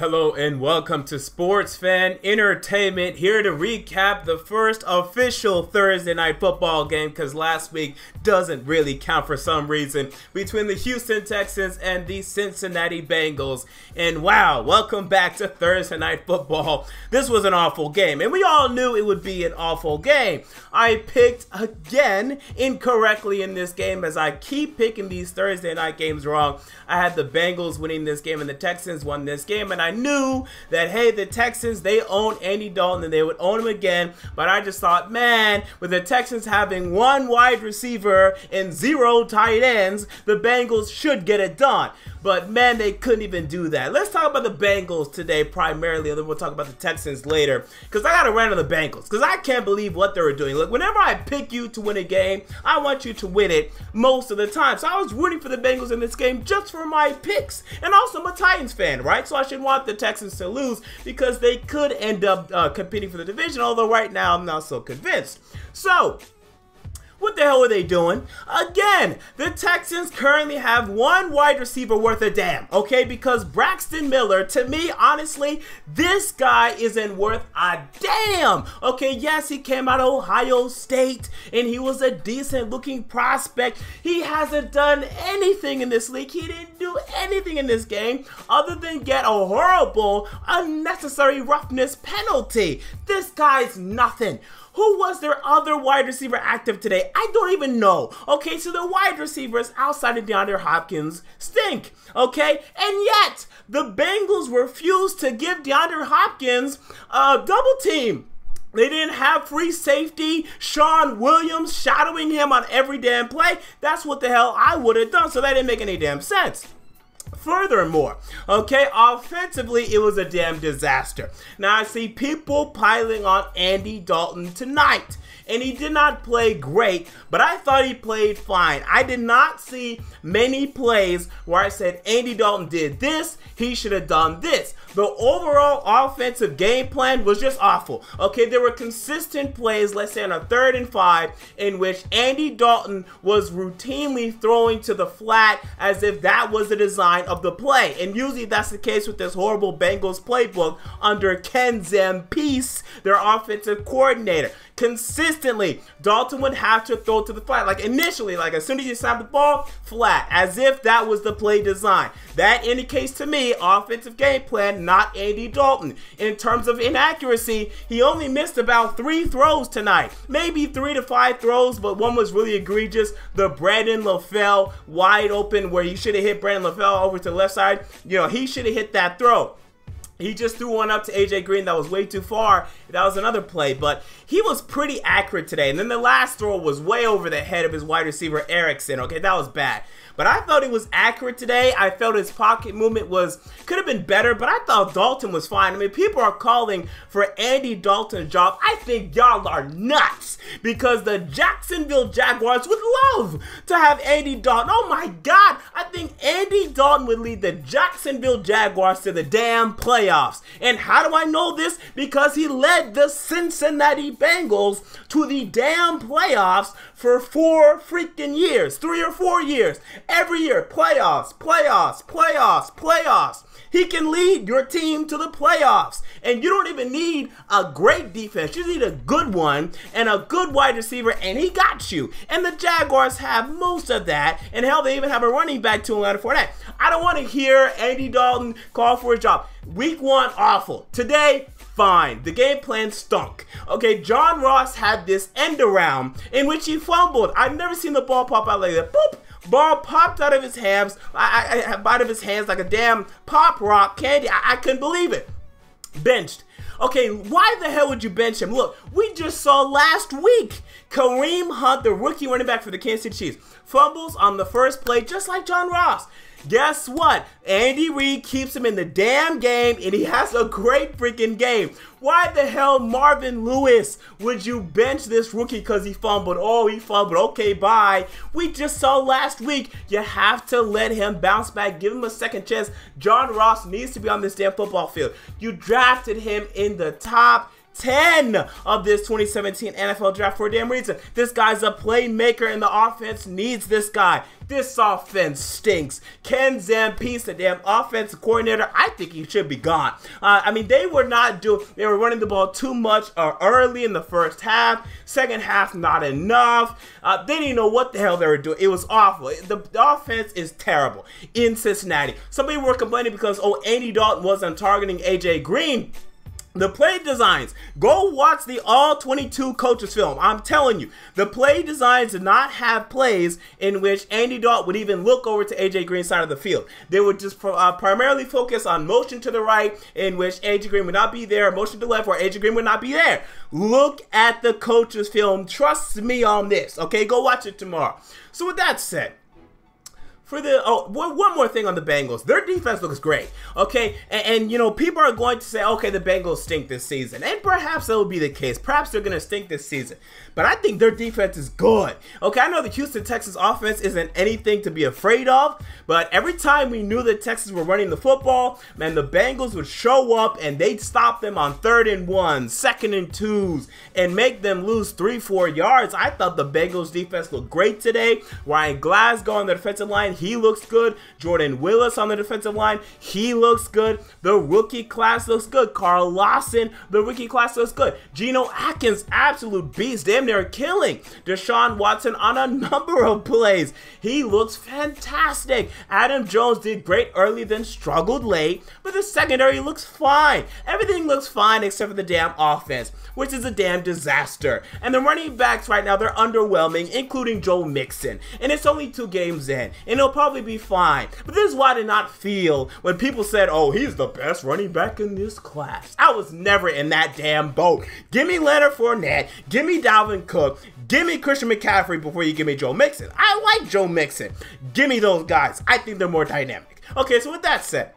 Hello and welcome to Sports Fan Entertainment, here to recap the first official Thursday night football game, because last week doesn't really count for some reason, between the Houston Texans and the Cincinnati Bengals. And wow, welcome back to Thursday night football. This was an awful game, and we all knew it would be an awful game. I picked again incorrectly in this game, as I keep picking these Thursday night games wrong. I had the Bengals winning this game and the Texans won this game, and I knew that, hey, the Texans, they own Andy Dalton and they would own him again, but I just thought, man, with the Texans having one wide receiver and 0 tight ends, the Bengals should get it done. But man, they couldn't even do that. Let's talk about the Bengals today primarily, and then we'll talk about the Texans later, because I got to rant on the Bengals, because I can't believe what they were doing. Look, whenever I pick you to win a game, I want you to win it most of the time. So I was rooting for the Bengals in this game just for my picks, and also I'm a Titans fan, right? So I should want the Texans to lose, because they could end up competing for the division, although right now I'm not so convinced. So what the hell are they doing? Again, the Texans currently have one wide receiver worth a damn, okay? Because Braxton Miller, to me, honestly, this guy isn't worth a damn, okay? Yes, he came out of Ohio State, and he was a decent-looking prospect. He hasn't done anything in this league. He didn't do anything in this game other than get a horrible, unnecessary roughness penalty. This guy's nothing. Who was their other wide receiver active today? I don't even know. Okay, so the wide receivers outside of DeAndre Hopkins stink. Okay, and yet the Bengals refused to give DeAndre Hopkins a double team. They didn't have free safety, Sean Williams shadowing him on every damn play. That's what the hell I would have done, so that didn't make any damn sense. Furthermore, okay, offensively, it was a damn disaster. Now, I see people piling on Andy Dalton tonight, and he did not play great, but I thought he played fine. I did not see many plays where I said Andy Dalton did this, he should have done this. The overall offensive game plan was just awful. Okay, there were consistent plays, let's say on a 3rd and 5, in which Andy Dalton was routinely throwing to the flat as if that was the design of the play. And usually that's the case with this horrible Bengals playbook under Ken Zampeese, their offensive coordinator. Consistently, Dalton would have to throw to the flat. Like initially, like as soon as you snap the ball, flat, as if that was the play design. That indicates to me offensive game plan, not Andy Dalton. In terms of inaccuracy, he only missed about 3 throws tonight. Maybe 3 to 5 throws, but one was really egregious. The Brandon LaFell wide open where he should have hit Brandon LaFell over to the left side. You know, he should have hit that throw. He just threw one up to AJ Green that was way too far. That was another play, but he was pretty accurate today. And then the last throw was way over the head of his wide receiver, Erickson. Okay, that was bad. But I thought he was accurate today. I felt his pocket movement could have been better, but I thought Dalton was fine. I mean, people are calling for Andy Dalton's job. I think y'all are nuts, because the Jacksonville Jaguars would love to have Andy Dalton. Oh my God, I think Andy Dalton would lead the Jacksonville Jaguars to the damn playoffs. And how do I know this? Because he led the Cincinnati Bengals to the damn playoffs for 4 freaking years, 3 or 4 years. Every year, playoffs, playoffs, playoffs, playoffs. He can lead your team to the playoffs. And you don't even need a great defense. You need a good one and a good wide receiver, and he got you. And the Jaguars have most of that. And hell, they even have a running back to Atlanta for that. I don't want to hear Andy Dalton call for a job. Week 1, awful. Today, fine. The game plan stunk. Okay, John Ross had this end around in which he fumbled. I've never seen the ball pop out like that. Boop! Ball popped out of his hands, out of his hands like a damn pop rock candy. I couldn't believe it. Benched. Okay, why the hell would you bench him? Look, we just saw last week Kareem Hunt, the rookie running back for the Kansas City Chiefs, fumbles on the first play just like John Ross. Guess what? Andy Reid keeps him in the damn game, and he has a great freaking game. Why the hell, Marvin Lewis, would you bench this rookie because he fumbled? Oh, he fumbled. Okay, bye. We just saw last week. You have to let him bounce back. Give him a second chance. John Ross needs to be on this damn football field. You drafted him in the top 10 of this 2017 NFL draft for a damn reason. This guy's a playmaker and the offense needs this guy. This offense stinks. Ken Zampese, the damn offensive coordinator, I think he should be gone. I mean, they were running the ball too much early in the first half. Second half, not enough. They didn't know what the hell they were doing. It was awful. The offense is terrible in Cincinnati. Some people were complaining because, Andy Dalton wasn't targeting AJ Green. The play designs, go watch the all 22 coaches film. I'm telling you, the play designs did not have plays in which Andy Dalton would even look over to AJ Green's side of the field. They would just primarily focus on motion to the right, in which AJ Green would not be there, motion to the left, where AJ Green would not be there. Look at the coaches film. Trust me on this, okay? Go watch it tomorrow. So with that said, one more thing on the Bengals. Their defense looks great, okay? And people are going to say, okay, the Bengals stink this season. And perhaps that will be the case. Perhaps they're going to stink this season. But I think their defense is good, okay? I know the Houston Texans offense isn't anything to be afraid of, but every time we knew the Texans were running the football, man, the Bengals would show up and they'd stop them on 3rd and 1, 2nd and 2s, and make them lose 3-4 yards. I thought the Bengals defense looked great today. Ryan Glasgow on the defensive line, he looks good. Jordan Willis on the defensive line, he looks good. The rookie class looks good. Carl Lawson, the rookie class looks good. Geno Atkins, absolute beast, damn near killing. Deshaun Watson on a number of plays, he looks fantastic. Adam Jones did great early, then struggled late, but the secondary looks fine. Everything looks fine except for the damn offense, which is a damn disaster. And the running backs right now, they're underwhelming, including Joe Mixon. And it's only 2 games in, and it'll probably be fine. But this is why I did not feel when people said, oh, he's the best running back in this class. I was never in that damn boat. Give me Leonard Fournette, give me Dalvin Cook, give me Christian McCaffrey before you give me Joe Mixon. I like Joe Mixon. Give me those guys. I think they're more dynamic. Okay, so with that said,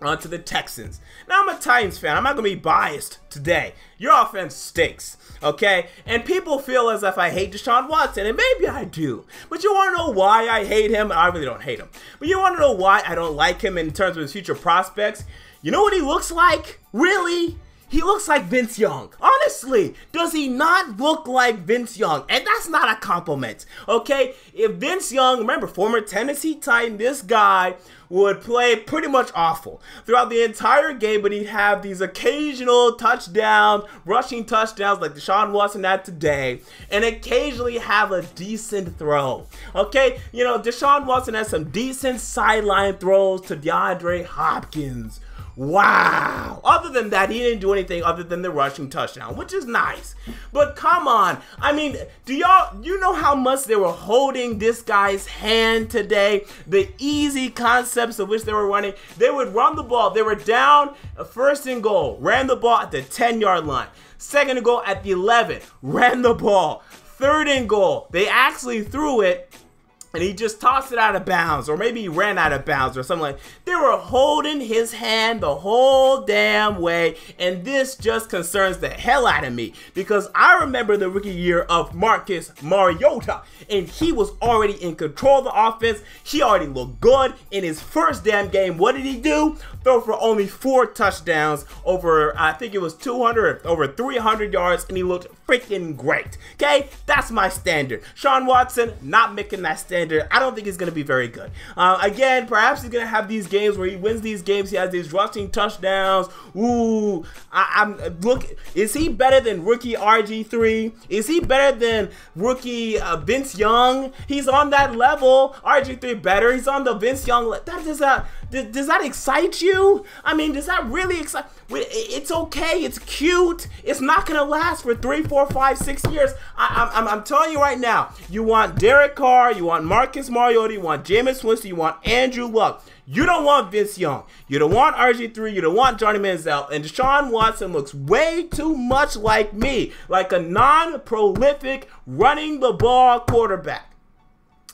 on to the Texans. Now, I'm a Titans fan. I'm not going to be biased today. Your offense stinks, okay? And people feel as if I hate Deshaun Watson, and maybe I do. But you want to know why I hate him? I really don't hate him. But you want to know why I don't like him in terms of his future prospects? You know what he looks like? Really? He looks like Vince Young. Honestly, does he not look like Vince Young? And that's not a compliment, okay? If Vince Young, remember, former Tennessee Titan, this guy would play pretty much awful throughout the entire game, but he'd have these occasional touchdowns, rushing touchdowns like Deshaun Watson had today, and occasionally have a decent throw, okay? Deshaun Watson has some decent sideline throws to DeAndre Hopkins. Wow. Other than that, he didn't do anything other than the rushing touchdown, which is nice. But come on. I mean, you know how much they were holding this guy's hand today? The easy concepts of which they were running. They would run the ball. They were down 1st and goal. Ran the ball at the 10-yard line. 2nd and goal at the 11. Ran the ball. 3rd and goal. They actually threw it, and he just tossed it out of bounds, or maybe he ran out of bounds or something like that. They were holding his hand the whole damn way, and this just concerns the hell out of me because I remember the rookie year of Marcus Mariota, and he was already in control of the offense. He already looked good in his first damn game. What did he do? Throw for only 4 touchdowns over, I think it was 200, over 300 yards, and he looked freaking great. Okay, that's my standard. Deshaun Watson, not making that standard. I don't think he's going to be very good. Again, perhaps he's going to have these games where he wins these games. He has these rushing touchdowns. Ooh, look, is he better than rookie RG3? Is he better than rookie Vince Young? He's on that level. RG3 better. He's on the Vince Young level. Does that excite you? I mean, does that really excite? It's okay. It's cute. It's not going to last for 3, 4, 5, 6 years. I'm telling you right now, you want Derek Carr, you want Marcus Mariota, you want Jameis Winston, you want Andrew Luck. You don't want Vince Young. You don't want RG3. You don't want Johnny Manziel. And Deshaun Watson looks way too much like me, like a non-prolific running the ball quarterback.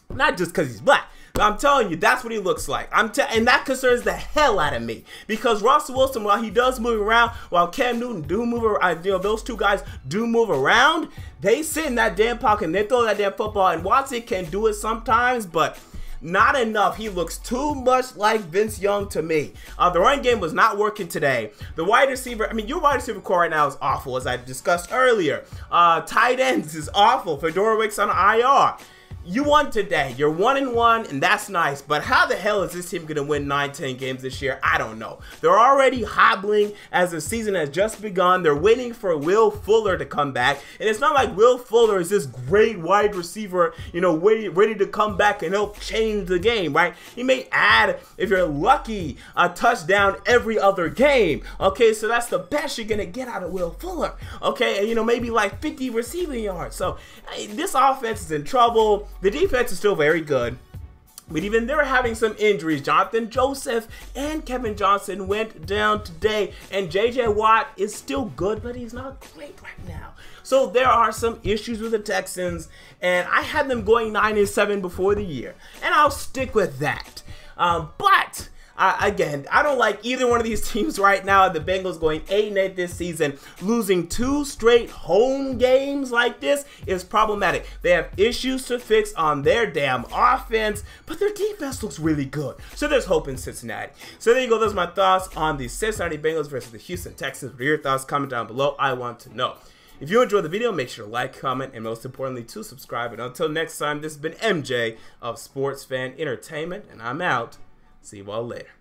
Not just because he's black. I'm telling you, that's what he looks like. And that concerns the hell out of me because Russell Wilson, while he does move around, while Cam Newton do move around, those two guys do move around, they sit in that damn pocket and they throw that damn football, and Watson can do it sometimes, but not enough. He looks too much like Vince Young to me. The running game was not working today. The wide receiver, I mean, your wide receiver core right now is awful, as I discussed earlier. Tight ends is awful. Fedorovich's on IR. You won today. You're 1-1, and that's nice. But how the hell is this team going to win 9-10 games this year? I don't know. They're already hobbling as the season has just begun. They're waiting for Will Fuller to come back. And it's not like Will Fuller is this great wide receiver, you know, ready to come back and help change the game, right? He may add, if you're lucky, a touchdown every other game. Okay, so that's the best you're going to get out of Will Fuller. Okay, and, you know, maybe like 50 receiving yards. So this offense is in trouble. The defense is still very good, but even they're having some injuries. Jonathan Joseph and Kevin Johnson went down today, and J.J. Watt is still good, but he's not great right now. So there are some issues with the Texans, and I had them going 9-7 before the year, and I'll stick with that. But again, I don't like either one of these teams right now. The Bengals going 8-8 this season, losing 2 straight home games like this is problematic. They have issues to fix on their damn offense, but their defense looks really good. So there's hope in Cincinnati. So there you go. Those are my thoughts on the Cincinnati Bengals versus the Houston Texans. What are your thoughts? Comment down below. I want to know. If you enjoyed the video, make sure to like, comment, and most importantly, to subscribe. And until next time, this has been MJ of Sports Fan Entertainment, and I'm out. See you all later.